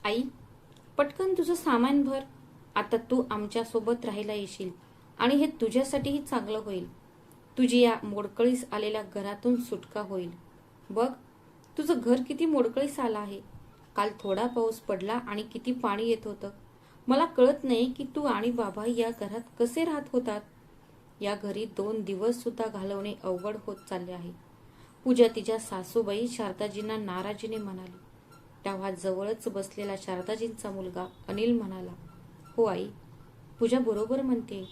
आई, पटकन तुझं सामान भर. आता तू आमच्या सोबत राहायला येशील आणि हे तुझ्यासाठीही चांगलं होईल. तुझी या मोडकळीस आलेल्या घरातून सुटका होईल. बघ, तुझं घर किती मोडकळीस आलं आहे. काल थोडा पाऊस पडला आणि किती पाणी येत होतं. मला कळत नाही की तू आणि बाबा या घरात कसे राहत होतात. या घरी 2 दिवस सुद्धा घालवणे अवघड होत चालले आहे. पूजा तिच्या सासूबाई शारदाजींना नाराजीने म्हणाली. तेव्हा जवळच बसलेला शारदाजींचा मुलगा अनिल म्हणाला, हो आई, पूजा बरोबर म्हणते.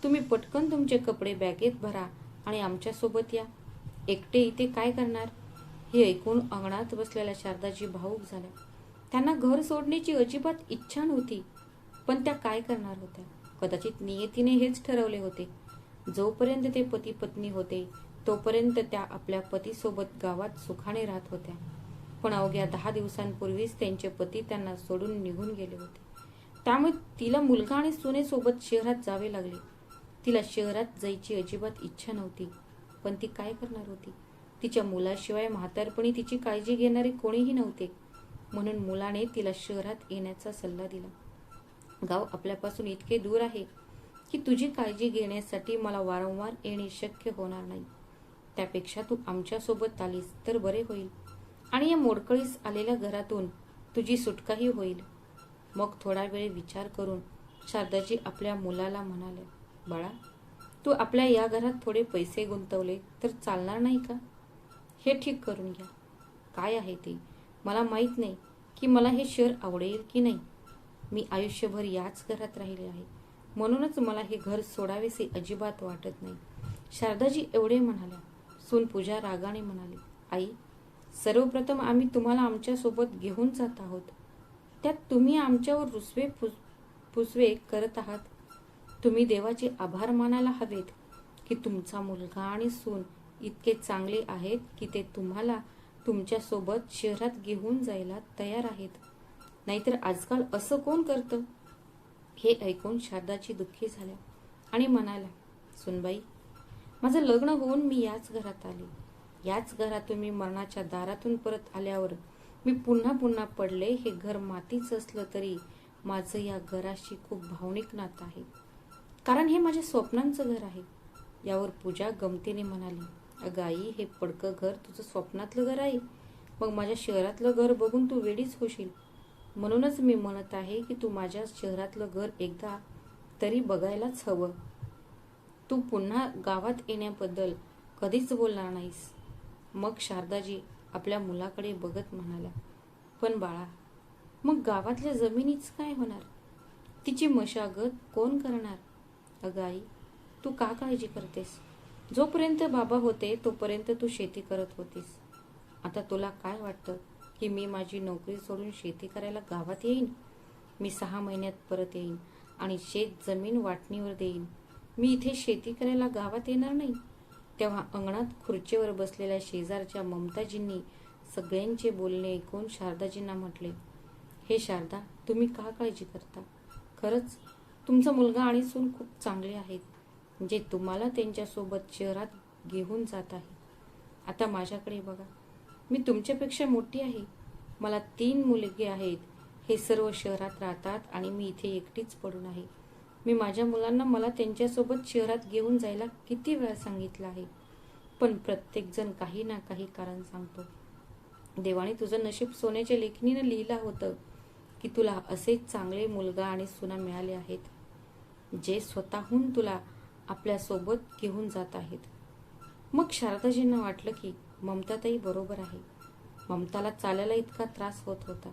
तुम्ही पटकन तुमचे कपडे बॅगेत भरा आणि आमच्यासोबत या. एकटे इथे काय करणार? हे ऐकून अंगणात बसलेल्या शारदाजी भावूक झाल्या. त्यांना घर सोडण्याची अजिबात इच्छा नव्हती, पण त्या काय करणार होत्या? कदाचित नियतीने हेच ठरवले होते. जोपर्यंत ते पती पत्नी होते तोपर्यंत त्या आपल्या पतीसोबत गावात सुखाने राहत होत्या. पण अवघ्या 10 दिवसांपूर्वीच त्यांचे पती त्यांना सोडून निघून गेले होते. त्यामुळे तिला मुलगा आणि सुनेसोबत शहरात जावे लागले. तिला शहरात जायची अजिबात इच्छा नव्हती, पण ती काय करणार होती? तिच्या मुलाशिवाय म्हातारपणी तिची काळजी घेणारे कोणीही नव्हते. म्हणून मुलाने तिला शहरात येण्याचा सल्ला दिला. गाव आपल्यापासून इतके दूर आहे की तुझी काळजी घेण्यासाठी मला वारंवार येणे शक्य होणार नाही. त्यापेक्षा तू आमच्यासोबत आलीस तर बरे होईल आणि या मोडकळीस आलेल्या घरातून तुझी सुटकाही होईल. मग थोडा वेळ विचार करून शारदाजी आपल्या मुलाला म्हणाल्या, बाळा, तू आपल्या या घरात थोडे पैसे गुंतवले तर चालणार नाही का? हे ठीक करून घ्या. काय आहे ते मला माहीत नाही की मला हे शहर आवडेल की नाही. मी आयुष्यभर याच घरात राहिले आहे, म्हणूनच मला हे घर सोडावेसे अजिबात वाटत नाही. शारदाजी एवढे म्हणाल्या. सून पूजा रागाने म्हणाली, आई, सर्वप्रथम आम्ही तुम्हाला आमच्यासोबत घेऊन जात आहोत. त्यात तुम्ही आमच्यावर रुसवे फुसवे करत आहात. तुम्ही देवाचे आभार मानायला हवेत की तुमचा मुलगा आणि सून इतके चांगले आहेत की ते तुम्हाला तुमच्यासोबत शहरात घेऊन जायला तयार आहेत. नाहीतर आजकाल असं कोण करतं? हे ऐकून शारदाची दुःखी झाल्या आणि म्हणाल्या, सुनबाई, माझं लग्न होऊन मी याच घरात आले. याच घरातून मी मरणाच्या दारातून परत आल्यावर मी पुन्हा पुन्हा पडले. हे घर मातीच असलं तरी माझं या घराशी खूप भावनिक नातं आहे, कारण हे माझ्या स्वप्नांचं घर आहे. यावर पूजा गमतीने म्हणाली, अगं आई, हे पडकं घर तुझं स्वप्नातलं घर आहे. मग माझ्या शहरातलं घर बघून तू वेडीच होशील. म्हणूनच मी म्हणत आहे की तू माझ्या शहरातलं घर एकदा तरी बघायलाच हवं. तू पुन्हा गावात येण्याबद्दल कधीच बोलणार नाहीस. मग शारदाजी आपल्या मुलाकडे बघत म्हणाल्या, पण बाळा, मग गावातल्या जमिनीच काय होणार? तिची मशागत कोण करणार? अगं आई, तू का काळजी करतेस? जोपर्यंत बाबा होते तोपर्यंत तू शेती करत होतीस. आता तुला काय वाटतं की मी माझी नोकरी सोडून शेती करायला गावात येईन? मी 6 महिन्यात परत येईन आणि शेत जमीन वाटणीवर देईन. मी इथे शेती करायला गावात येणार नाही. तेव्हा अंगणात खुर्चीवर बसलेल्या शेजारच्या ममताजींनी सगळ्यांचे बोलणे ऐकून शारदाजींना म्हटले, हे शारदा, तुम्ही का काळजी करता? खरंच तुमचा मुलगा आणि सून खूप चांगले आहेत, जे तुम्हाला त्यांच्यासोबत शहरात घेऊन जात आहे. आता माझ्याकडे बघा, मी तुमच्यापेक्षा मोठी आहे. मला 3 मुलगे आहेत. हे सर्व शहरात राहतात आणि मी इथे एकटीच पडून आहे. मी माझ्या मुलांना मला त्यांच्यासोबत शहरात घेऊन जायला किती वेळा सांगितलं आहे, पण प्रत्येकजण काही ना काही कारण सांगतो. देवाने तुझं नशीब सोन्याच्या लेखणीनं लिहिलं होतं की तुला असे चांगले मुलगा आणि सुना मिळाले आहेत, जे स्वतःहून तुला आपल्यासोबत घेऊन जात आहेत. मग शारदाजींना वाटलं की ममताताई बरोबर आहे. ममताला चालायला इतका त्रास होत होता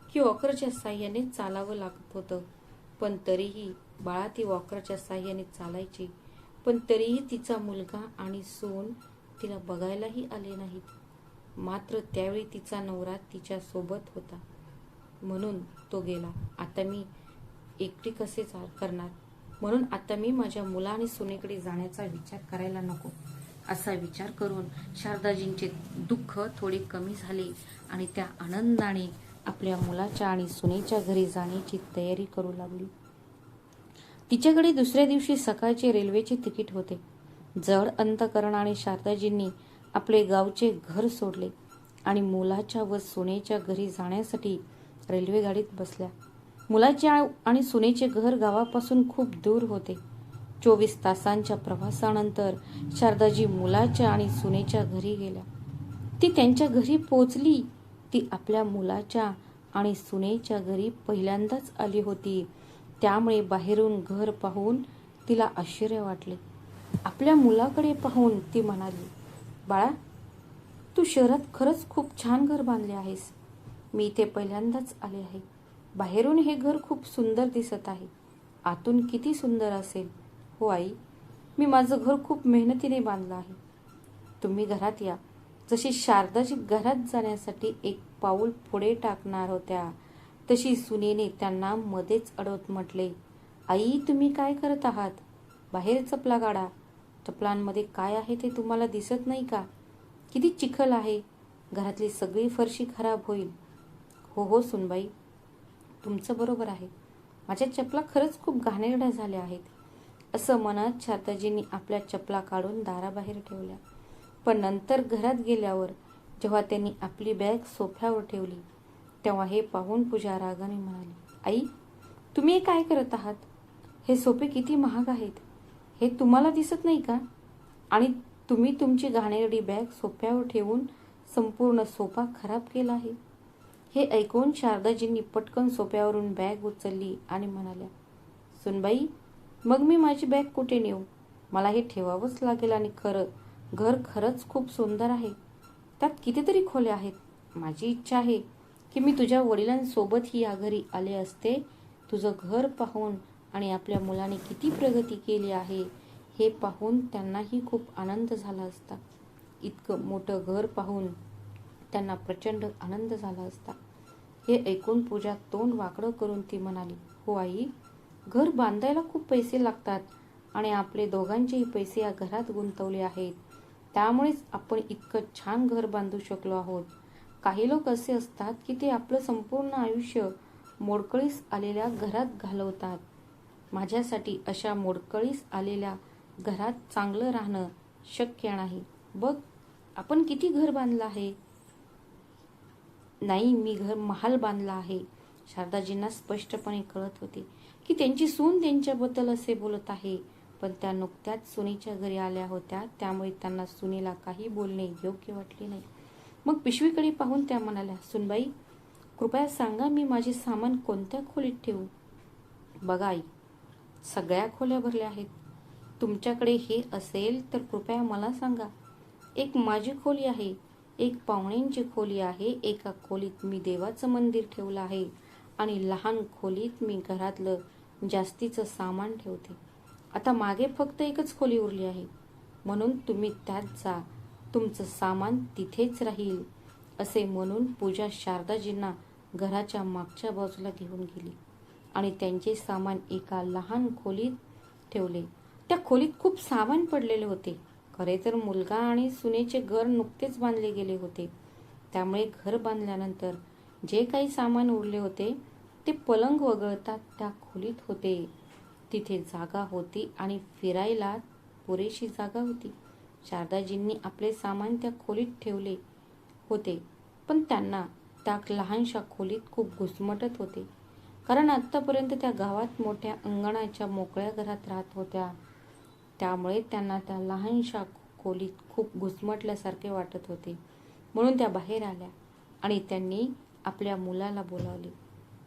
की वॉकरच्या साह्याने चालावं लागत होतं, पण तरीही बाळा ती वॉकरच्या साह्याने चालायची. पण तरीही तिचा मुलगा आणि सून तिला बघायलाही आले नाहीत. मात्र त्यावेळी तिचा नवरा तिच्या सोबत होता, म्हणून तो गेला. आता मी एकटी कसे करणार? म्हणून आता मी माझ्या मुला आणि सुनेकडे जाण्याचा विचार करायला नको. असा विचार करून शारदाजींचे दुःख थोडे कमी झाले आणि त्या आनंदाने आपल्या मुलाच्या आणि सुनेच्या घरी जाण्याची तयारी करू लागली. तिच्याकडे दुसऱ्या दिवशी सकाळचे रेल्वेचे तिकीट होते. जड अंतकरणाने शारदाजींनी आपले गावचे घर सोडले आणि मुलाच्या व सुनेच्या घरी जाण्यासाठी रेल्वे गाडीत बसल्या. मुलाचे आणि सुनेचे घर गावापासून खूप दूर होते. 24 तासांच्या प्रवासानंतर शारदाजी मुलाच्या आणि सुनेच्या घरी गेल्या. ती त्यांच्या घरी पोचली. ती आपल्या मुलाच्या आणि सुनेच्या घरी पहिल्यांदाच आली होती, त्यामुळे बाहेरून घर पाहून तिला आश्चर्य वाटले. आपल्या मुलाकडे पाहून ती म्हणाली, बाळा, तू शहरात खरंच खूप छान घर बांधले आहेस. मी इथे पहिल्यांदाच आले आहे. बाहेरून हे घर खूप सुंदर दिसत आहे. आतून किती सुंदर असेल. हो आई, मी माझं घर खूप मेहनतीने बांधलं आहे. तुम्ही घरात या. जशी शारदाजी घरात जाण्यासाठी एक पाऊल पुढे टाकणार होत्या, तशी सुनेने त्यांना मध्येच अडवत म्हटले, आई, तुम्ही काय करत आहात? बाहेर चपला काढा. चपलांमध्ये काय आहे ते तुम्हाला दिसत नाही का? किती चिखल आहे. घरातली सगळी फरशी खराब होईल. हो हो सुनबाई, तुमचं बरोबर आहे. माझ्या चपला खरंच खूप घाणेरड्या झाल्या आहेत. असं म्हणत शारदाजींनी आपल्या चपला काढून दाराबाहेर ठेवल्या. पण नंतर घरात गेल्यावर जेव्हा त्यांनी आपली बॅग सोफ्यावर ठेवली, तेव्हा हे पाहून पूजा रागाने म्हणाली, आई, तुम्ही हे काय करत आहात? हे सोफे किती महाग आहेत. हे तुम्हाला दिसत नाही का? आणि तुम्ही तुमची घाणेरडी बॅग सोफ्यावर ठेवून संपूर्ण सोफा खराब केला आहे. हे ऐकून शारदाजींनी पटकन सोफ्यावरून बॅग उचलली आणि म्हणाल्या, सुनबाई, मग मी माझी बॅग कुठे नेऊ? मला हे ठेवावंच लागेल. आणि घर खरंच खूप सुंदर आहे. त्यात कितीतरी खोल्या आहेत. माझी इच्छा आहे की मी तुझ्या वडिलांसोबतही या घरी आले असते. तुझं घर पाहून आणि आपल्या मुलाने किती प्रगती केली आहे हे पाहून त्यांनाही खूप आनंद झाला असता. इतकं मोठं घर पाहून त्यांना प्रचंड आनंद झाला असता. हे ऐकून पूजा तोंड वाकडं करून ती म्हणाली, हो आई, घर बांधायला खूप पैसे लागतात आणि आपले दोघांचेही पैसे या घरात गुंतवले आहेत. त्यामुळेच आपण इतकं छान घर बांधू शकलो आहोत. काही लोक असे असतात की ते आपलं संपूर्ण आयुष्य मोडकळीस आलेल्या घरात घालवतात. माझ्यासाठी अशा मोडकळीस आलेल्या घरात चांगलं राहणं शक्य नाही. बघ, आपण किती घर बांधलं आहे. नाही, मी महाल बांधला आहे. शारदाजींना स्पष्टपणे कळत होते की त्यांची सून त्यांच्याबद्दल असे बोलत आहे. पण त्या नुकत्याच सुनेच्या घरी आल्या होत्या, त्यामुळे त्यांना सुनेला काही बोलणे योग्य वाटले नाही. मग पिशवीकडे पाहून त्या म्हणाल्या, सुनबाई, कृपया सांगा, मी माझे सामान कोणत्या खोलीत ठेवू? बघा आई, सगळ्या खोल्या भरल्या आहेत. तुमच्याकडे हे असेल तर कृपया मला सांगा. एक माझी खोली आहे, एक पाहुण्यांची खोली आहे, एका खोलीत मी देवाचं मंदिर ठेवलं आहे आणि लहान खोलीत मी घरातलं जास्तीचं सामान ठेवते. आता मागे फक्त एकच खोली उरली आहे, म्हणून तुम्ही त्यात जा. तुमचं सामान तिथेच राहील. असे म्हणून पूजा शारदाजींना घराच्या मागच्या बाजूला घेऊन गेली आणि त्यांचे सामान एका लहान खोलीत ठेवले. त्या खोलीत खूप सामान पडलेले होते. खरे तर मुलगा आणि सुनेचे घर नुकतेच बांधले गेले होते, त्यामुळे घर बांधल्यानंतर जे काही सामान उरले होते ते पलंग वगळता त्या खोलीत होते. तिथे जागा होती आणि फिरायला पुरेशी जागा होती. शारदाजींनी आपले सामान त्या खोलीत ठेवले होते, पण त्यांना त्या लहानशा खोलीत खूप घुसमटत होते, कारण आत्तापर्यंत त्या गावात मोठ्या अंगणाच्या मोकळ्या घरात राहत होत्या. त्यामुळे त्यांना त्या लहानशा खोलीत खूप घुसमटल्यासारखे वाटत होते. म्हणून त्या बाहेर आल्या आणि त्यांनी आपल्या मुलाला बोलावले.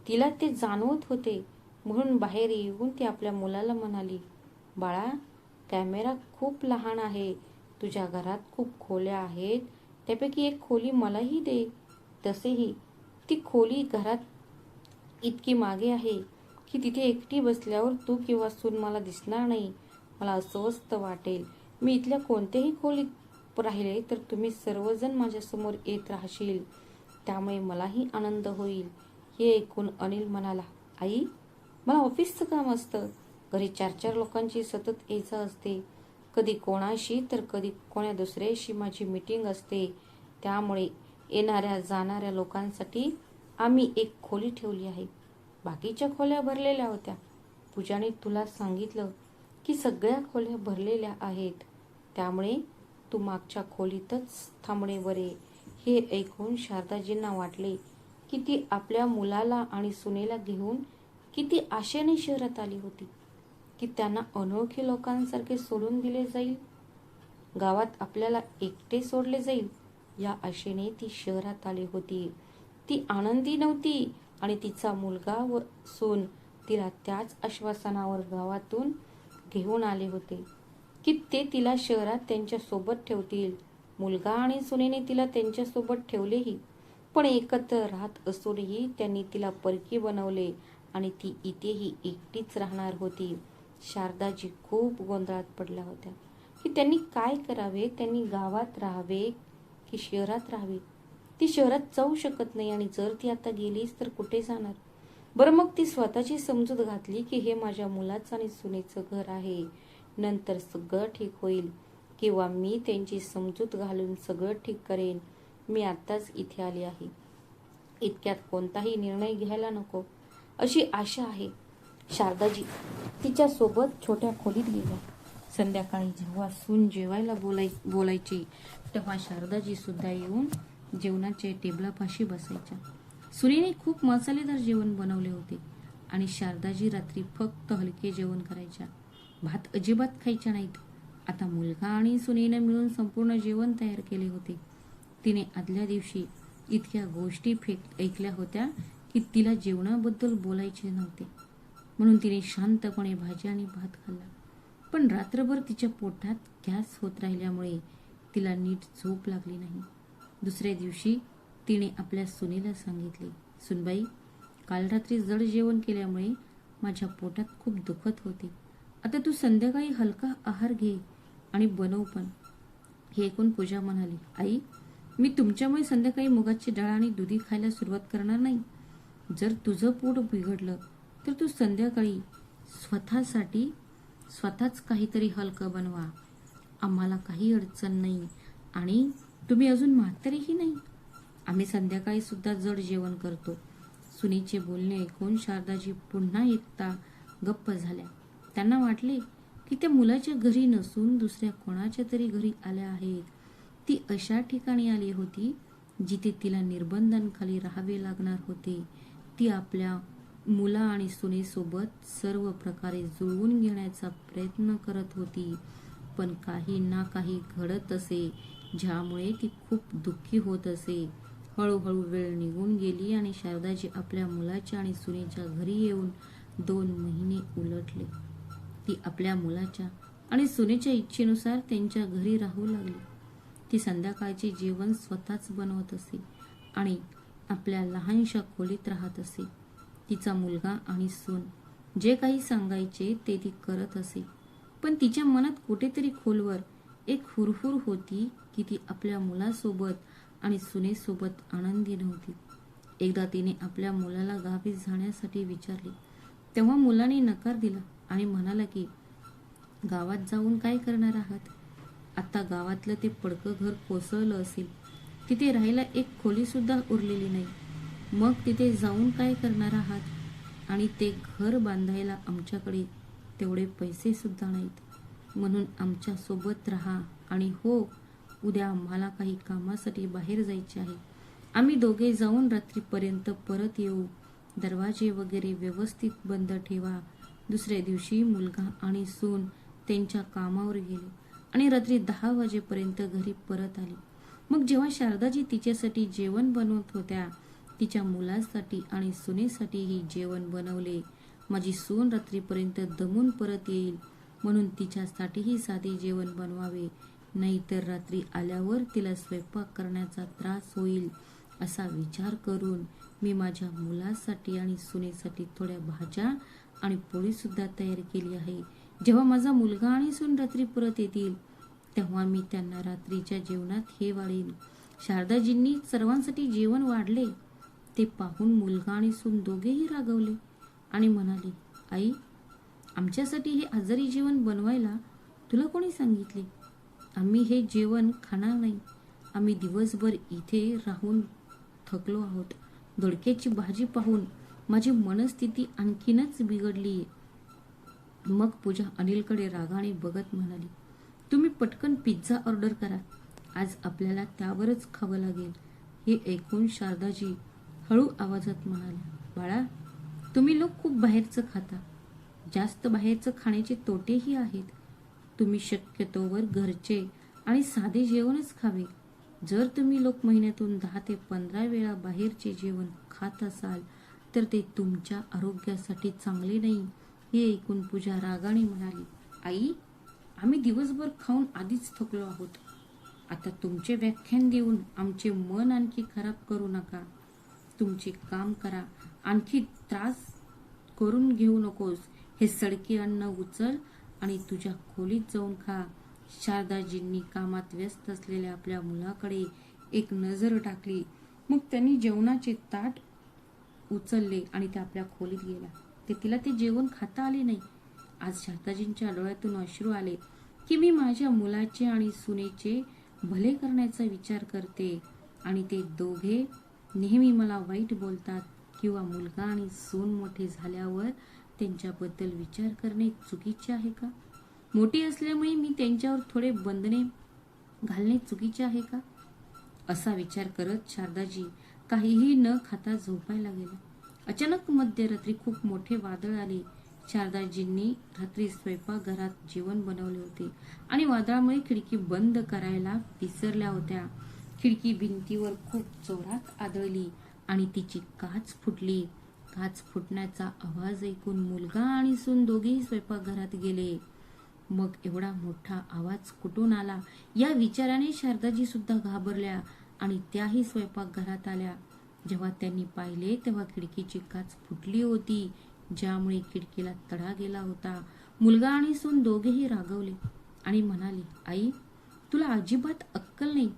तिला ते जाणवत होते, म्हणून बाहेर येऊन ती आपल्या मुलाला म्हणाली, बाळा, कॅमेरा खूप लहान आहे. तुझ्या घरात खूप खोल्या आहेत, त्यापैकी एक खोली मलाही दे. तसेही ती खोली घरात इतकी मागे आहे की तिथे एकटी बसल्यावर तू किंवा सून मला दिसणार नाही. मला अस्वस्थ वाटेल. मी इथल्या कोणत्याही खोलीत राहिले तर तुम्ही सर्वजण माझ्यासमोर येत राहशील, त्यामुळे मलाही आनंद होईल. हे ऐकून अनिल म्हणाला, आई, मला ऑफिसचं काम असतं. घरी 4-4 लोकांची सतत यायचं असते. कधी कोणाशी तर कधी कोण्या दुसऱ्याशी माझी मीटिंग असते. त्यामुळे येणाऱ्या जाणाऱ्या लोकांसाठी आम्ही एक खोली ठेवली आहे. बाकीच्या खोल्या भरलेल्या होत्या. पूजाने तुला सांगितलं की सगळ्या खोल्या भरलेल्या आहेत, त्यामुळे तू मागच्या खोलीतच थांबणे बरे. हे ऐकून शारदाजींना वाटले की ती आपल्या मुलाला आणि सुनेला घेऊन किती आशेने शहरात आली होती, की त्यांना अनोळखी लोकांसारखे सोडून दिले जाईल, गावात आपल्याला एकटे सोडले जाईल या आशेने ती शहरात आली होती. ती आनंदी नव्हती आणि तिचा मुलगा व सून तिला त्याच आश्वासनावर गावातून घेऊन आले होते की ते तिला शहरात त्यांच्या सोबत ठेवतील. मुलगा आणि सुनेने तिला त्यांच्या सोबत ठेवलेही, पण एकत्र राहत असूनही त्यांनी तिला परकी बनवले आणि ती इथेही एकटीच राहणार होती. शारदाजी खूप गोंधळात पडल्या होत्या की त्यांनी काय करावे, त्यांनी गावात राहावे की शहरात राहावे. ती शहरात जाऊ शकत नाही आणि जर ती आता गेलीच तर कुठे जाणार. बरं, मग ती स्वतःची समजूत घातली की हे माझ्या मुलाचं आणि सुनेचं घर आहे, नंतर सगळं ठीक होईल, किंवा मी त्यांची समजूत घालून सगळं ठीक करेन. मी आत्ताच इथे आली आहे, इतक्यात कोणताही निर्णय घ्यायला नको अशी आशा आहे. शारदाजी तिच्या सोबत छोट्या खोलीत गेल्या. संध्याकाळी जेव्हा सून जेवायला बोलायची तेव्हा शारदाजी सुद्धा येऊन जेवणाच्या टेबलापाशी बसायच्या. सुनेने खूप मसालेदार जेवण बनवले होते आणि शारदाजी रात्री फक्त हलके जेवण करायच्या, भात अजिबात खायच्या नाहीत. आता मुलगा आणि सुनेने मिळून संपूर्ण जेवण तयार केले होते. तिने आदल्या दिवशी इतक्या गोष्टी ऐकल्या होत्या की तिला जेवणाबद्दल बोलायचे नव्हते, म्हणून तिने शांतपणे भाजी आणि भात खाल्ला. पण रात्रभर तिच्या पोटात गॅस होत राहिल्यामुळे तिला नीट झोप लागली नाही. दुसऱ्या दिवशी तिने आपल्या सुनेला सांगितले, सुनबाई, काल रात्री जड जेवण केल्यामुळे माझ्या पोटात खूप दुखत होते. आता तू संध्याकाळी हलका आहार घे आणि बनव पण. हे ऐकून पूजा म्हणाली, आई, मी तुमच्यामुळे संध्याकाळी मुगाची डाळ आणि दुधी खायला सुरुवात करणार नाही. जर तुझं पोट बिघडलं तर तू संध्याकाळी स्वतःसाठी स्वतःच काहीतरी हलकं बनवा. आम्हाला काही अडचण नाही आणि तुम्ही अजून म्हातारीही नाही. आम्ही संध्याकाळी सुद्धा जड जेवण करतो. सुनेचे बोलणे ऐकून शारदाजी पुन्हा एकदा गप्प झाल्या. त्यांना वाटले की त्या मुलाच्या घरी नसून दुसऱ्या कोणाच्या तरी घरी आल्या आहेत. ती अशा ठिकाणी आली होती जिथे तिला निर्बंधांखाली राहावे लागणार होते. ती आपल्या मुला आणि सुनेसोबत सर्व प्रकारे जुळवून घेण्याचा प्रयत्न करत होती, पण काही ना काही घडत असे ज्यामुळे ती खूप दुःखी होत असे. हळूहळू वेळ निघून गेली आणि शारदाजी आपल्या मुलाच्या आणि सुनेच्या घरी येऊन 2 महिने उलटले. ती आपल्या मुलाच्या आणि सुनेच्या इच्छेनुसार त्यांच्या घरी राहू लागली. ती संध्याकाळचे जेवण स्वतःच बनवत असे आणि आपल्या लहानशा खोलीत राहत असे. तिचा मुलगा आणि सून जे काही सांगायचे ते ती करत असे, पण तिच्या मनात कुठेतरी खोलवर एक हुरहुर होती की ती आपल्या मुलासोबत आणि सुनेसोबत आनंदी नव्हती. एकदा तिने आपल्या मुलाला गावी जाण्यासाठी विचारले, तेव्हा मुलाने नकार दिला आणि म्हणाला की गावात जाऊन काय करणार आहात? आता गावातलं ते पडकं घर कोसळलं असेल, तिथे राहायला एक खोली सुद्धा उरलेली नाही. मग तिथे जाऊन काय करणार आहात? आणि ते घर बांधायला आमच्याकडे तेवढे पैसे सुद्धा नाहीत, म्हणून आमच्या सोबत राहा. आणि हो, उद्या आम्हाला काही कामासाठी बाहेर जायचे आहे. आम्ही दोघे जाऊन रात्रीपर्यंत परत येऊ. दरवाजे वगैरे व्यवस्थित बंद ठेवा. दुसऱ्या दिवशी मुलगा आणि सून त्यांच्या कामावर गेले आणि रात्री 10 वाजेपर्यंत घरी परत आले. मग जेव्हा शारदाजी तिच्यासाठी जेवण बनवत होत्या, तिच्या मुलासाठी आणि सुनेसाठीही जेवण बनवले. माझी सून रात्रीपर्यंत दमून परत येईल म्हणून तिच्यासाठीही साधे जेवण बनवावे, नाहीतर रात्री आल्यावर तिला स्वयंपाक करण्याचा त्रास होईल, असा विचार करून मी माझ्या मुलासाठी आणि सुनेसाठी थोड्या भाज्या आणि पोळी सुद्धा तयार केली आहे. जेव्हा माझा मुलगा आणि सून रात्री परत येतील तेव्हा मी त्यांना रात्रीच्या जेवणात हे वाढेन. शारदाजींनी सर्वांसाठी जेवण वाढले. ते पाहून मुलगा आणि सून दोघेही रागवले आणि म्हणाले, आई, आमच्यासाठी हे आजारी जेवण बनवायला तुला कोणी सांगितले? आम्ही हे जेवण खाणार नाही. आम्ही दिवसभर इथे राहून थकलो आहोत. दोडक्याची भाजी पाहून माझी मनस्थिती आणखीनच बिघडली. मग पूजा अनिलकडे रागाने बघत म्हणाली, तुम्ही पटकन पिझ्झा ऑर्डर करा. आज आपल्याला त्यावरच खावं लागेल. हे ऐकून शारदाजी हळू आवाजात म्हणाल्या, बाळा, तुम्ही लोक खूप बाहेरचं खाता. जास्त बाहेरचं खाण्याचे तोटेही आहेत. तुम्ही शक्यतोवर घरचे आणि साधे जेवणच खावे. जर तुम्ही लोक महिन्यातून 10 ते 15 वेळा बाहेरचे जेवण खात असाल तर ते तुमच्या आरोग्यासाठी चांगले नाही. हे ऐकून पूजा रागाने म्हणाली, आई, आम्ही दिवसभर खाऊन आधीच थकलो आहोत. आता तुमचे व्याख्यान देऊन आमचे मन आणखी खराब करू नका. तुमचे काम करा, आणखी त्रास करून घेऊ नकोस. हे सडके अन्न उचल आणि तुझ्या खोलीत जाऊन खा. शारदाजींनी कामात व्यस्त असलेल्या आपल्या मुलाकडे एक नजर टाकली. मग त्यांनी जेवणाचे ताट उचलले आणि ते आपल्या खोलीत गेला. तिला ते जेवण खाता आले नाही. आज शारदाजींच्या डोळ्यातून अश्रू आले की मी माझ्या मुलाचे आणि सुनेचे भले करण्याचा विचार करते आणि ते दोघे नेहमी मला वाईट बोलतात, किंवा मुलगा आणि सून मोठे झाल्यावर त्यांच्याबद्दल विचार करणे चुकीचे आहे का? मोठी असल्यामुळे मी त्यांच्यावर थोडे बंधने घालणे चुकीचे आहे का? असा विचार करत शारदाजी काहीही न खाता झोपायला गेल्या. अचानक मध्यरात्री खूप मोठे वादळ आले. शारदाजींनी रात्री स्वयंपाकघरात जेवण बनवले होते आणि वादळामुळे खिडकी बंद करायला विसरल्या होत्या. खिडकी भिंतीवर खूप जोरात आदळली आणि तिची काच फुटली. काच फुटण्याचा आवाज ऐकून मुलगा आणि सून दोघेही स्वयंपाकघरात गेले. मग एवढा मोठा आवाज कुठून आला या विचाराने शारदाजी सुद्धा घाबरल्या आणि त्याही स्वयंपाकघरात आल्या. जेव्हा त्यांनी पाहिले तेव्हा खिडकीची काच फुटली होती, ज्यामुळे खिडकीला तडा गेला होता. मुलगा आणि सून दोघेही रागवले आणि म्हणाले, आई, तुला अजिबात अक्कल नाही.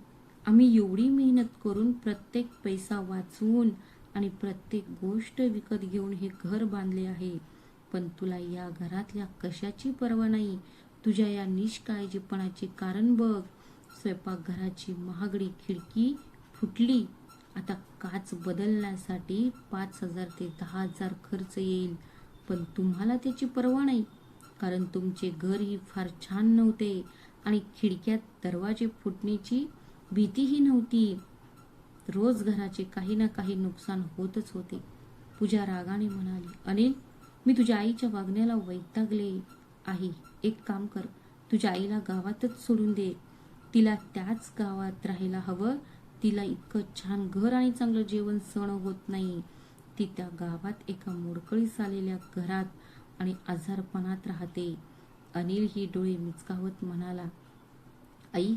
आम्ही एवढी मेहनत करून, प्रत्येक पैसा वाचवून आणि प्रत्येक गोष्ट विकत घेऊन हे घर बांधले आहे, पण तुला या घरातल्या कशाची पर्वा नाही. तुझ्या या निष्काळजीपणाचे कारण बघ. स्वयंपाकघराची महागडी खिडकी फुटली. आता काच बदलण्यासाठी 5,000 ते 10,000 खर्च येईल, पण तुम्हाला त्याची पर्वा नाही, कारण तुमचे घरही फार छान नव्हते आणि खिडक्यात दरवाजे फुटण्याची भीतीही नव्हती. रोज घराचे काही ना काही नुकसान होतच होते. पूजा रागाने म्हणाली, अनिल, मी तुझ्या आईच्या वागण्याला वैतागले आहे. एक काम कर, तुझ्या आईला गावातच सोडून दे. तिला त्याच गावात राहायला हवं. तिला इतकं छान घर आणि चांगलं जेवण सहन होत नाही. ती त्या गावात एका मोडकळीस आलेल्या घरात आणि आजारपणात राहते. अनिल ही डोळे मिचकावत म्हणाला, आई,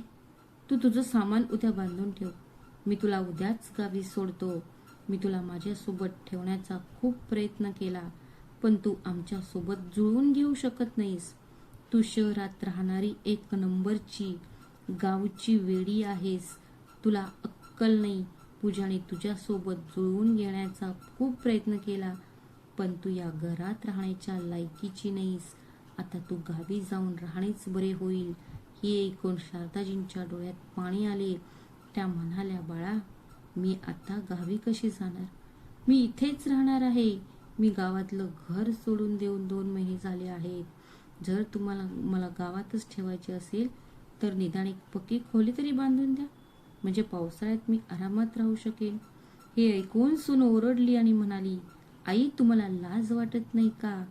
तू तुझं सामान उद्या बांधून ठेव. मी तुला उद्याच गावी सोडतो. मी तुला माझ्यासोबत ठेवण्याचा खूप प्रयत्न केला, पण तू आमच्या सोबत जुळवून घेऊ शकत नाहीस. तू शहरात राहणारी एक नंबरची गावची वेडी आहेस. तुला अक्कल नाही. पूजाने तुझ्यासोबत जुळवून घेण्याचा खूप प्रयत्न केला, पण तू या घरात राहण्याच्या लायकीची नाहीस. आता तू गावी जाऊन राहणेच बरे होईल. हे ऐकून शारदाजींच्या डोळ्यात पाणी आले. त्या म्हणाल्या, बाळा, मी आता गावी कशी जाणार? मी इथेच राहणार आहे. मी गावातलं घर सोडून देऊन 2 महिने झाले आहेत. जर तुम्हाला मला गावातच ठेवायचे असेल तर निदान एक पक्की खोली तरी बांधून द्या, म्हणजे पावसाळ्यात मी आरामात राहू शकेन. हे ऐकून सून ओरडली आणि म्हणाली, आई, तुम्हाला लाज वाटत नाही का?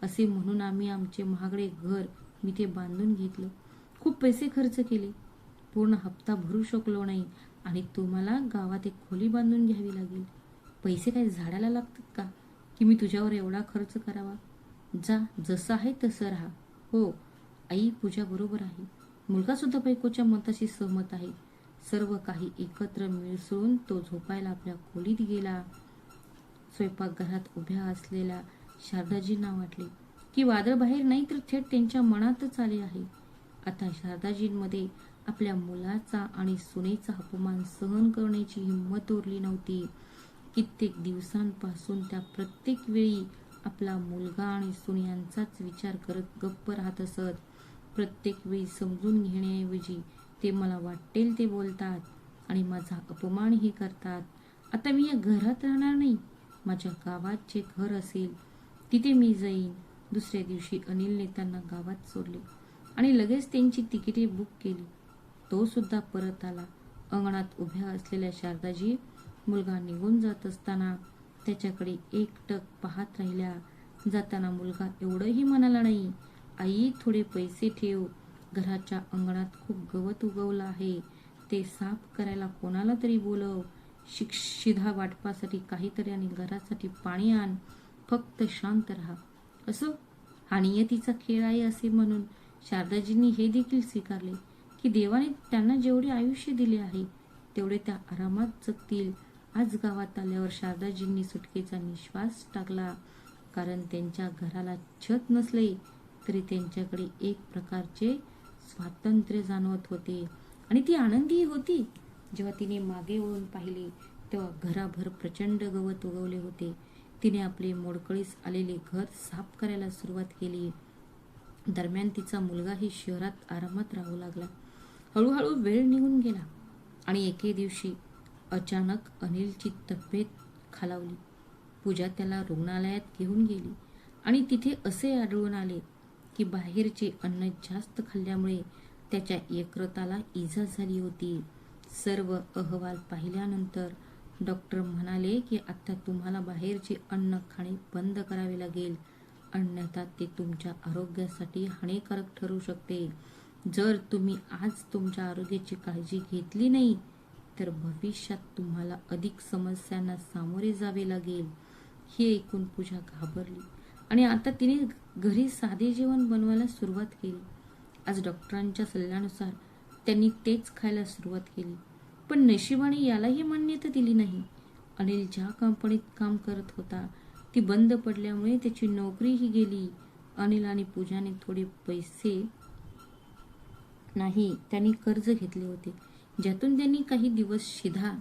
असे म्हणून आम्ही आमचे महागडे घर मी ते बांधून घेतलं. खूप पैसे खर्च केले, पूर्ण हप्ता भरू शकलो नाही आणि तुम्हाला गावात एक खोली बांधून घ्यावी लागेल. पैसे काय झाडाला लागतात का की मी तुझ्यावर एवढा खर्च करावा? जा, जसं आहे तसं राहा. हो आई, पूजा बरोबर आहे. मुलगा सुद्धा बायकोच्या मताशी सहमत आहे. सर्व काही एकत्र मिसळून तो झोपायला आपल्या खोलीत गेला. स्वयंपाकघरात उभ्या असलेल्या शारदाजींना वाटले की वादळ बाहेर नाही तर थेट त्यांच्या मनातच आले आहे. आता शारदाजींमध्ये आपल्या मुलाचा आणि सुनेचा अपमान सहन करण्याची हिंमत उरली नव्हती. कित्येक दिवसांपासून त्या प्रत्येक वेळी आपला मुलगा आणि सून यांचाच विचार करत गप्प राहत असत. प्रत्येक वेळी समजून घेण्याऐवजी ते मला वाटेल ते बोलतात आणि माझा अपमानही करतात. आता मी या घरात राहणार नाही. माझ्या गावात जे घर असेल तिथे मी जाईन. दुसऱ्या दिवशी अनिलने त्यांना गावात सोडले आणि लगेच त्यांची तिकिटे बुक केली. तो सुद्धा परत आला. अंगणात उभ्या असलेल्या शारदाजी मुलगा निघून जात असताना त्याच्याकडे एकटक पाहत राहिल्या. जाताना मुलगा एवढंही म्हणाला नाही, आई थोडे पैसे ठेव, घराच्या अंगणात खूप गवत उगवलं आहे, ते साफ करायला कोणाला तरी बोलव, शिधा वाटपासाठी काहीतरी आणि घरासाठी पाणी आण, फक्त शांत राहा. असो, हा नियतीचा खेळ आहे असे म्हणून शारदाजींनी हे देखील स्वीकारले की देवाने त्यांना जेवढे आयुष्य दिले आहे तेवढे त्या आरामात जगतील. आज गावात आल्यावर शारदाजींनी सुटकेचा निश्वास टाकला, कारण त्यांच्या घराला छत नसले तरी त्यांच्याकडे एक प्रकारचे स्वातंत्र्य जाणवत होते आणि ती आनंदी होती. जेव्हा तिने मागे वळून पाहिले तेव्हा घराभर प्रचंड गवत उगवले होते. तिने आपले मोडकळीस आलेले घर साफ करायला सुरुवात केली. दरम्यान तिचा मुलगाही शहरात आरामात राहू लागला. हळूहळू वेळ निघून गेला आणि एके दिवशी अचानक अनिलची तब्येत खालावली. पूजा त्याला रुग्णालयात घेऊन गेली आणि तिथे असे आढळून आले की बाहेरचे अन्न जास्त खाल्ल्यामुळे त्याच्या यकृताला इजा झाली होती. सर्व अहवाल पाहिल्यानंतर डॉक्टर म्हणाले की आता तुम्हाला बाहेरचे अन्न खाणे बंद करावे लागेल, अन्यथा ते तुमच्या आरोग्यासाठी हानिकारक ठरू शकते. जर तुम्ही आज तुमच्या आरोग्याची काळजी घेतली नाही तर भविष्यात तुम्हाला अधिक समस्यांना सामोरे जावे लागेल. हे ऐकून पूजा घाबरली आणि आता तिने घरी साधे जेवण बनवायला सुरुवात केली. आज डॉक्टरांच्या सल्ल्यानुसार त्यांनी तेच खायला सुरुवात केली. पण नशिबाने यालाही मान्यता दिली नाही. अनिल ज्या कंपनीत काम करत होता ती बंद पडल्यामुळे त्याची नोकरीही गेली. अनिल आणि पूजाने थोडे पैसे नाही, त्यांनी कर्ज घेतले होते, ज्यातून त्यांनी काही दिवस शिधा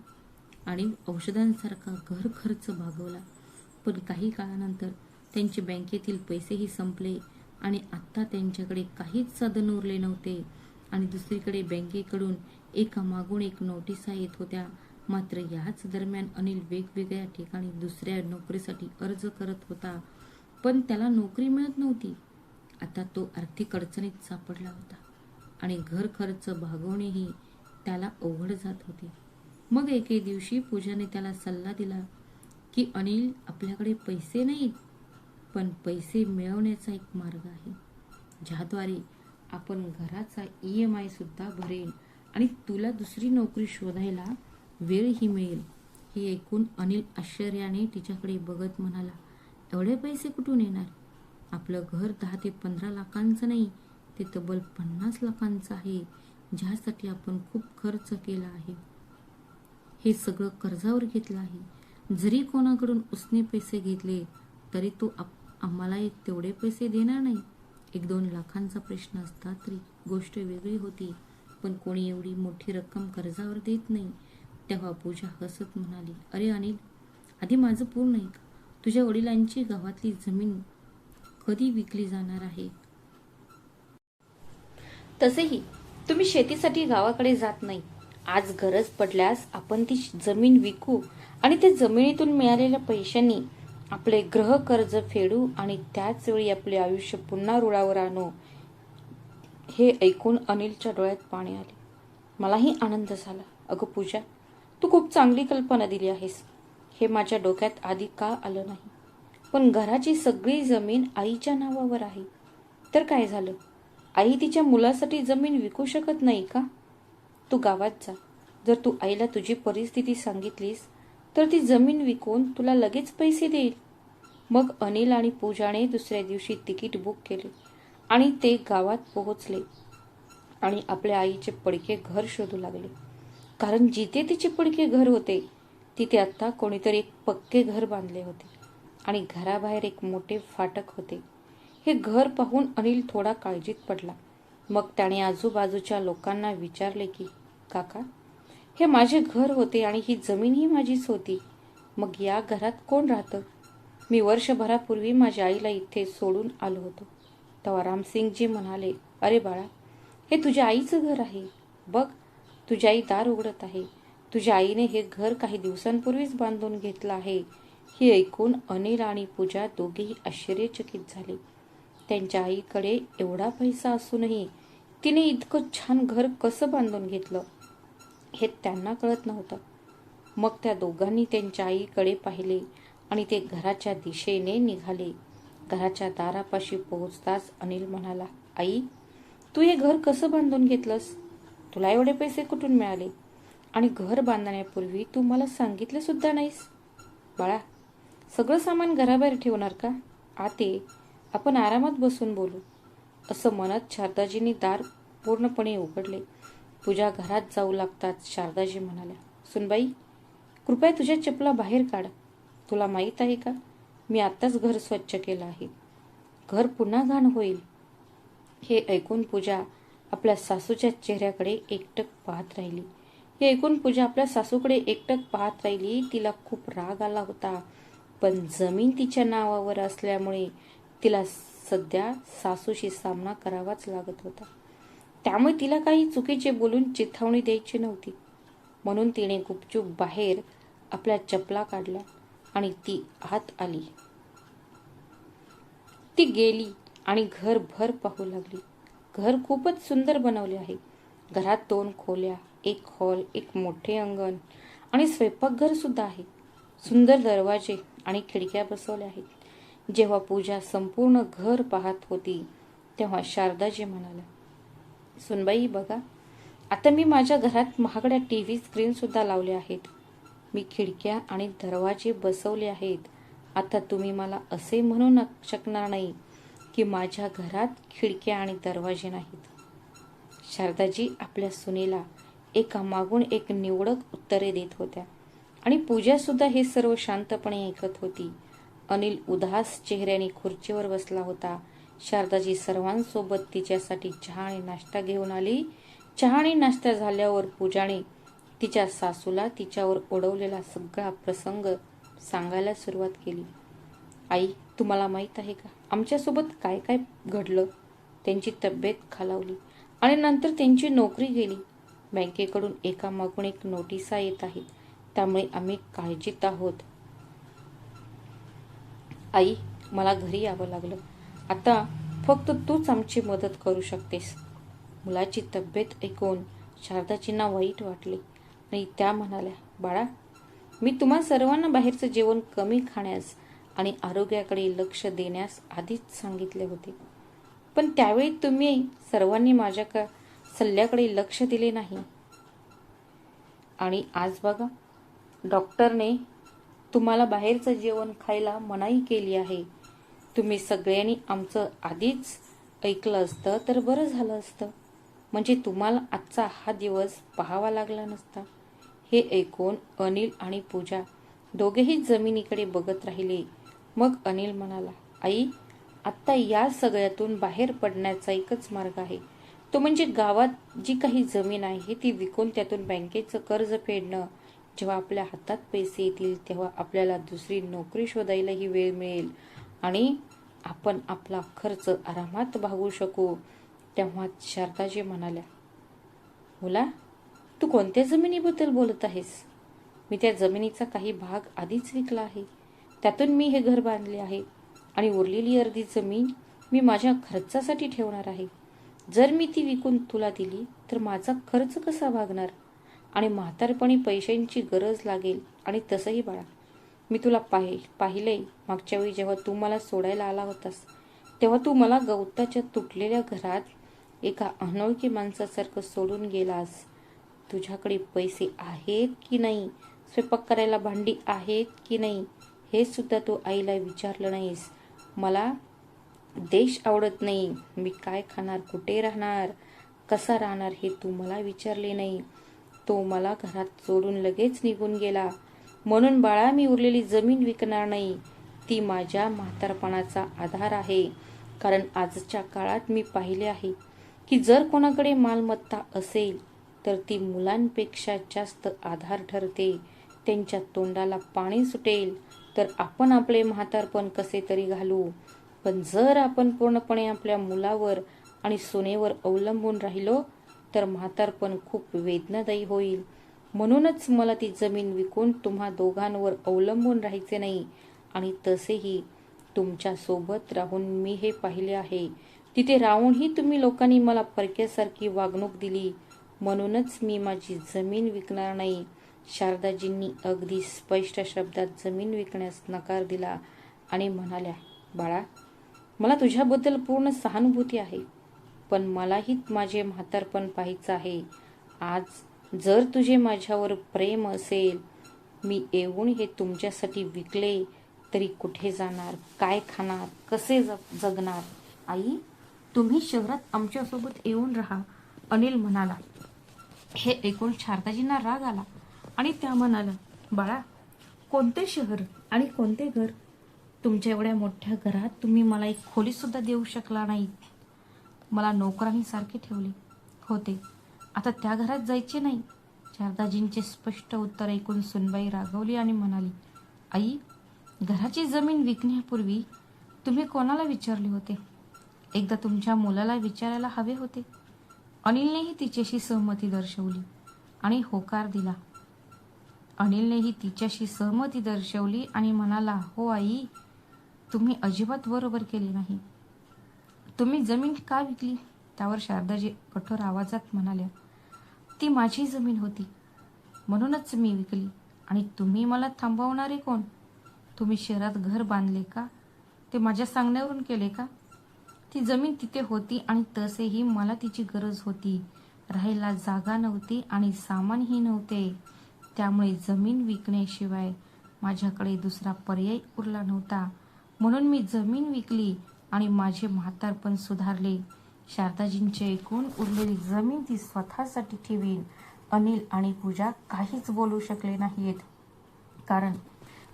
आणि औषधांसारखा घर खर्च भागवला. पण काही काळानंतर त्यांचे बँकेतील पैसेही संपले आणि आता त्यांच्याकडे काहीच साधन उरले नव्हते. आणि दुसरीकडे बँकेकडून एकामागून एक नोटिसा येत होत्या. मात्र याच दरम्यान अनिल वेगवेगळ्या ठिकाणी दुसऱ्या नोकरीसाठी अर्ज करत होता, पण त्याला नोकरी मिळत नव्हती. आता तो आर्थिक अडचणीत सापडला होता आणि घर खर्च भागवणेही त्याला अवघड जात होते. मग एके दिवशी पूजाने त्याला सल्ला दिला की अनिल, आपल्याकडे पैसे नाहीत, पण पैसे मिळवण्याचा एक मार्ग आहे, ज्याद्वारे आपण घराचा EMI सुद्धा भरेल आणि तुला दुसरी नोकरी शोधायला वेळही मिळेल. हे ऐकून अनिल आश्चर्याने तिच्याकडे बघत म्हणाला, एवढे पैसे कुठून येणार? आपलं घर 10 ते 15 लाखांचं नाही, ते तब्बल 50 लाखांचं आहे, ज्यासाठी आपण खूप खर्च केला आहे. हे सगळं कर्जावर घेतलं आहे. जरी कोणाकडून उसने पैसे घेतले तरी तो आम्हाला तेवढे पैसे देणार नाही. 1-2 लाखांचा प्रश्न असता तरी गोष्ट वेगळी होती, पण कोणी एवढी मोठी रक्कम कर्जावर देत नाही. तेव्हा पूजा हसत म्हणाली, अरे अनिल, आधी माझं पूर्ण ऐक. तुझ्या वडिलांची गावातली जमीन कधी विकली जाणार आहे? तसेही तुम्ही शेतीसाठी गावाकडे जात नाही. आज गरज पडल्यास आपण ती जमीन विकू आणि त्या जमिनीतून मिळालेल्या पैशांनी आपले गृह कर्ज फेडू आणि त्याच वेळी आपले आयुष्य पुन्हा रुळावर आणू. हे ऐकून अनिलच्या डोळ्यात पाणी आले. मलाही आनंद झाला. अगं पूजा, तू खूप चांगली कल्पना दिली आहेस. हे माझ्या डोक्यात आधी का आलं नाही? पण घराची सगळी जमीन आईच्या नावावर आहे, तर काय झालं? आई तिच्या मुलासाठी जमीन विकू शकत नाही का? तू गावात जा. जर तू आईला तुझी परिस्थिती सांगितलीस तर ती जमीन विकून तुला लगेच पैसे देईल. मग अनिल आणि पूजाने दुसऱ्या दिवशी तिकीट बुक केले आणि ते गावात पोहोचले आणि आपल्या आईचे पडके घर शोधू लागले. कारण जिथे तिचे पडके घर होते तिथे आता कोणीतरी एक पक्के घर बांधले होते आणि घराबाहेर एक मोठे फाटक होते. हे घर पाहून अनिल थोडा काळजीत पडला. मग त्याने आजूबाजूच्या लोकांना विचारले की, काका, हे माझे घर होते आणि ही जमीनही माझीच होती. मग या घरात कोण राहतं? मी वर्षभरापूर्वी माझ्या आईला इथे सोडून आलो होतो. तेव्हा रामसिंगजी म्हणाले, अरे बाळा, हे तुझ्या आईचं घर आहे. बघ, तुझी आई दार उघडत आहे. तुझ्या आईने हे घर काही दिवसांपूर्वीच बांधून घेतलं आहे. हे ऐकून अनिल आणि पूजा दोघेही आश्चर्यचकित झाले. त्यांच्या आईकडे एवढा पैसा असूनही तिने इतकं छान घर कसं बांधून घेतलं हे त्यांना कळत नव्हतं. मग त्या दोघांनी त्यांच्या आईकडे पाहिले आणि ते घराच्या दिशेने निघाले. घराच्या दारापाशी पोहोचताच अनिल म्हणाला, आई, तू हे घर कसं बांधून घेतलंस? तुला एवढे पैसे कुठून मिळाले? आणि घर बांधण्यापूर्वी तू मला सांगितले सुद्धा नाहीस. बाळा, सगळं सामान घराबाहेर ठेवणार का? आते, आपण आरामात बसून बोलू. असं म्हणत शारदाजींनी दार पूर्णपणे उघडले. पूजा घरात जाऊ लागताच शारदाजी म्हणाल्या, सुनबाई, कृपया तुझ्या चपला बाहेर काढ. तुला माहीत आहे का, मी आत्ताच घर स्वच्छ केलं आहे. घर पुन्हा घाण होईल. हे ऐकून पूजा आपल्या सासूच्या चेहऱ्याकडे एकटक पाहत राहिली. तिला खूप राग आला होता, पण जमीन तिच्या नावावर असल्यामुळे तिला सध्या सासूशी सामना करावाच लागत होता. त्यामुळे तिला काही चुकीचे बोलून चिथावणी द्यायची नव्हती. म्हणून तिने गुपचूप बाहेर आपल्या चपला काढल्या आणि ती आत आली. ती गेली आणि घरभर पाहू लागली. घर खूपच सुंदर बनवले आहे. घरात 2 खोल्या, 1 हॉल, 1 मोठे अंगण आणि स्वयंपाकघर सुद्धा आहे. सुंदर दरवाजे आणि खिडक्या बसवल्या आहेत. जेव्हा पूजा संपूर्ण घर पाहत होती तेव्हा शारदाजी म्हणाल्या, सुनबाई बघा, आता मी माझ्या घरात महागड्या टीव्ही स्क्रीन सुद्धा लावले आहेत. मी खिडक्या आणि दरवाजे बसवले आहेत. आता तुम्ही मला असे म्हणू शकणार नाही की माझ्या घरात खिडक्या आणि दरवाजे नाहीत. शारदाजी आपल्या सुनेला एका मागून एक निवडक उत्तरे देत होत्या आणि पूजा सुद्धा हे सर्व शांतपणे ऐकत होती. अनिल उदास चेहऱ्याने खुर्चीवर बसला होता. शारदाजी सर्वांसोबत तिच्यासाठी चहा आणि नाश्ता घेऊन आली. चहा आणि नाश्ता झाल्यावर पूजाने तिच्या सासूला तिच्यावर ओढवलेला सगळा प्रसंग सांगायला सुरुवात केली. आई, तुम्हाला माहित आहे का, आमच्यासोबत काय काय घडलं? त्यांची तब्येत खालावली आणि नंतर त्यांची नोकरी गेली. बँकेकडून एकामागून एक नोटिसा येत आहेत. त्यामुळे आम्ही काळजीत आहोत. आई, मला घरी यावं लागलं. आता फक्त तूच आमची मदत करू शकतेस. मुलाची तब्येत ऐकून शारदाजींना वाईट वाटले आणि त्या म्हणाल्या, बाळा, मी तुम्हा सर्वांना बाहेरचं जेवण कमी खाण्यास आणि आरोग्याकडे लक्ष देण्यास आधीच सांगितले होते. पण त्यावेळी तुम्ही सर्वांनी माझ्या सल्ल्याकडे लक्ष दिले नाही. आणि आज बघा, डॉक्टरने तुम्हाला बाहेरचं जेवण खायला मनाई केली आहे. तुम्ही सगळ्यांनी आमचं आधीच ऐकलं असतं तर बरं झालं असतं. म्हणजे तुम्हाला आजचा हा दिवस पाहावा लागला नसता. हे ऐकून अनिल आणि पूजा दोघेही जमिनीकडे बघत राहिले. मग अनिल म्हणाला, आई, आत्ता या सगळ्यातून बाहेर पडण्याचा एकच मार्ग आहे. तो म्हणजे गावात जी काही जमीन आहे ती विकून त्यातून बँकेचं कर्ज फेडणं. जेव्हा आपल्या हातात पैसे येतील तेव्हा आपल्याला दुसरी नोकरी शोधायलाही वेळ मिळेल आणि आपण आपला खर्च आरामात भागवू शकू. तेव्हा शारदाजी म्हणाल्या, मुला, तू कोणत्या जमिनीबद्दल बोलत आहेस? मी त्या जमिनीचा काही भाग आधीच विकला आहे. त्यातून मी हे घर बांधले आहे आणि उरलेली अर्धी जमीन मी माझ्या खर्चासाठी ठेवणार आहे. जर मी ती विकून तुला दिली तर माझा खर्च कसा भागणार? आणि म्हातारपणी पैशांची गरज लागेल. आणि तसंही बाळा, मी तुला पाहिलंय मागच्या वेळी जेव्हा तू मला सोडायला आला होतास तेव्हा तू मला गवताच्या तुटलेल्या घरात एका अनोळखी माणसासारखं सोडून गेलास. तुझ्याकडे पैसे आहेत की नाही, स्वयंपाक करायला भांडी आहेत की नाही, हे सुद्धा तू आईला विचारलं नाहीस. मला देश आवडत नाही, मी काय खाणार, कुठे राहणार, कसा राहणार हे तू मला विचारले नाही. तो मला घरात सोडून लगेच निघून गेला. म्हणून बाळा, मी उरलेली जमीन विकणार नाही. ती माझ्या म्हातारपणाचा आधार आहे. कारण आजच्या काळात मी पाहिले आहे की जर कोणाकडे मालमत्ता असेल तर ती मुलांपेक्षा जास्त आधार ठरते. त्यांच्या तोंडाला पाणी सुटेल तर आपण आपले म्हातारपण कसे तरी घालू. पण जर आपण पूर्णपणे आपल्या मुलावर आणि सुनेवर अवलंबून राहिलो तर म्हातारपण खूप वेदनादायी होईल. म्हणूनच मला ती जमीन विकून तुम्हा दोघांवर अवलंबून राहायचे नाही. आणि तसेही तुमच्या सोबत राहून मी हे पाहिले आहे. तिथे राहूनही तुम्ही लोकांनी मला परक्यासारखी वागणूक दिली. म्हणूनच मी माझी जमीन विकणार नाही. शारदाजींनी अगदी स्पष्ट शब्दात जमीन विकण्यास नकार दिला आणि म्हणाल्या, बाळा, मला तुझ्याबद्दल पूर्ण सहानुभूती आहे, पण मलाही माझे म्हातारपण पाहायचं आहे. आज जर तुझे माझ्यावर प्रेम असेल, मी येऊन हे तुमच्यासाठी विकले तरी कुठे जाणार, काय खाणार, कसे जगणार? आई, तुम्ही शहरात आमच्यासोबत येऊन राहा, अनिल म्हणाला. हे ऐकून शारदाजींना राग आला आणि त्या म्हणाल्या, बाळा, कोणते शहर आणि कोणते घर? तुमच्या एवढ्या मोठ्या घरात तुम्ही मला एक खोली सुद्धा देऊ शकला नाही. मला नोकरांसारखे ठेवले होते, आता त्या घरात जायचे नाही. शारदाजींचे स्पष्ट उत्तर ऐकून सुनबाई रागवली आणि म्हणाली, आई, घराची जमीन विकण्यापूर्वी तुम्ही कोणाला विचारले होते? एकदा तुमच्या मुलाला विचारायला हवे होते. अनिलनेही तिच्याशी सहमती दर्शवली आणि होकार दिला. अनिलनेही तिच्याशी सहमती दर्शवली आणि म्हणाला, हो आई, तुम्ही अजिबात बरोबर केले नाही. तुम्ही जमीन का विकली? त्यावर शारदाजी कठोर आवाजात म्हणाल्या, ती माझी जमीन होती, म्हणूनच मी विकली. आणि तुम्ही मला थांबवणारे कोण? तुम्ही शहरात घर बांधले का? ते माझ्या सांगण्यावरून केले का? ती जमीन तिथे होती आणि तसेही मला तिची गरज होती. राहायला जागा नव्हती आणि सामानही नव्हते. त्यामुळे जमीन विकण्याशिवाय माझ्याकडे दुसरा पर्याय उरला नव्हता. म्हणून मी जमीन विकली आणि माझे म्हातारपण सुधारले. शारदाजींचे ऐकून उरलेली जमीन ती स्वतःसाठी ठेवीन. अनिल आणि पूजा काहीच बोलू शकले नाहीत, कारण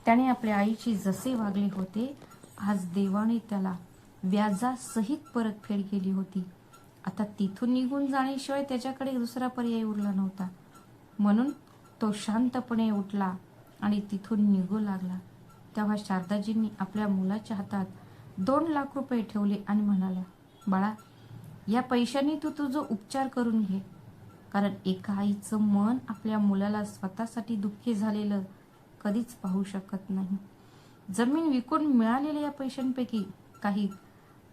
त्याने आपल्या आईची जसे वागले होते, आज देवाने त्याला व्याजासहित परतफेड केली होती. आता तिथून निघून जाण्याशिवाय त्याच्याकडे दुसरा पर्याय उरला नव्हता. म्हणून तो शांतपणे उठला आणि तिथून निघू लागला. तेव्हा शारदाजींनी आपल्या मुलाच्या हातात 2 लाख रुपये ठेवले आणि म्हणाल्या, बाळा, या पैशांनी तू तुझं उपचार करून घे. कारण एका आईचं मन आपल्या मुलाला स्वतःसाठी दुःखी झालेलं कधीच पाहू शकत नाही. जमीन विकून मिळालेल्या या पैशांपैकी काही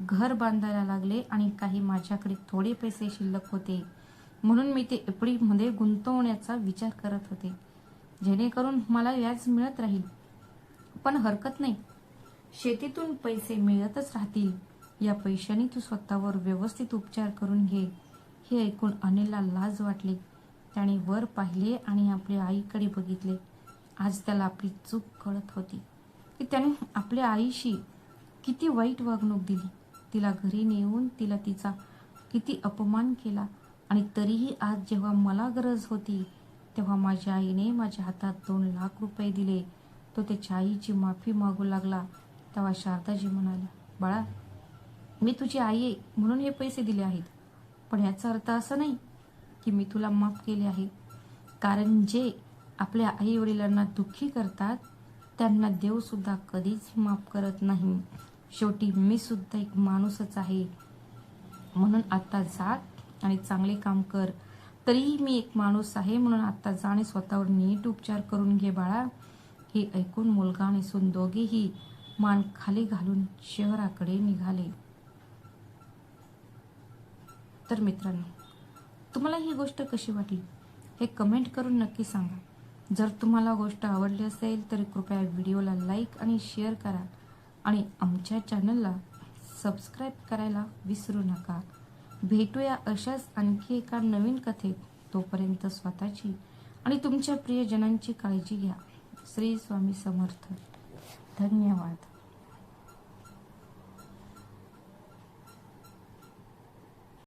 घर बांधायला लागले आणि काही माझ्याकडे थोडे पैसे शिल्लक होते, म्हणून मी ते एफडीमध्ये गुंतवण्याचा विचार करत होते, जेणेकरून मला व्याज मिळत राहील. पण हरकत नाही, शेतीतून पैसे मिळतच राहतील. या पैशाने तू स्वतःवर व्यवस्थित उपचार करून घे. हे ऐकून अनिलला लाज वाटली. त्याने वर पाहिले आणि आपल्या आईकडे बघितले. आज त्याला आपली चूक कळत होती की त्याने आपल्या आईशी किती वाईट वागणूक दिली. तिला घरी नेऊन तिला तिचा किती अपमान केला. आणि तरीही आज जेव्हा मला गरज होती तेव्हा माझ्या आईने माझ्या हातात 2 लाख रुपये दिले. तो त्याच्या आईची माफी मागू लागला. तेव्हा शारदाजी म्हणाल्या, बाळा, मी तुझी आई आहे म्हणून हे पैसे दिले आहेत, पण याचा अर्थ असा नाही की मी तुला माफ केले आहे. कारण जे आपल्या आई वडिलांना दुःखी करतात त्यांना देव सुद्धा कधीच माफ करत नाही. शेवटी मी सुद्धा एक माणूसच आहे. म्हणून आता जा आणि चांगले काम कर. तरीही मी एक माणूस आहे, म्हणून आता जा आणि स्वतःवर नीट उपचार करून घे बाळा. हे ऐकून मुलगा आणि सून दोघेही मान खाली घालून शहराकडे निघाले. तर मित्रांनो, तुम्हाला ही गोष्ट कशी वाटली हे कमेंट करून नक्की सांगा. जर तुम्हाला गोष्ट आवडली असेल तर कृपया व्हिडिओला लाईक आणि शेअर करा आणि आमच्या चॅनलला सबस्क्राईब करायला विसरू नका. भेटूया अशाच आणखी एका नवीन कथेत. तोपर्यंत स्वतःची आणि तुमच्या प्रियजनांची काळजी घ्या. श्री स्वामी समर्थ. धन्यवाद.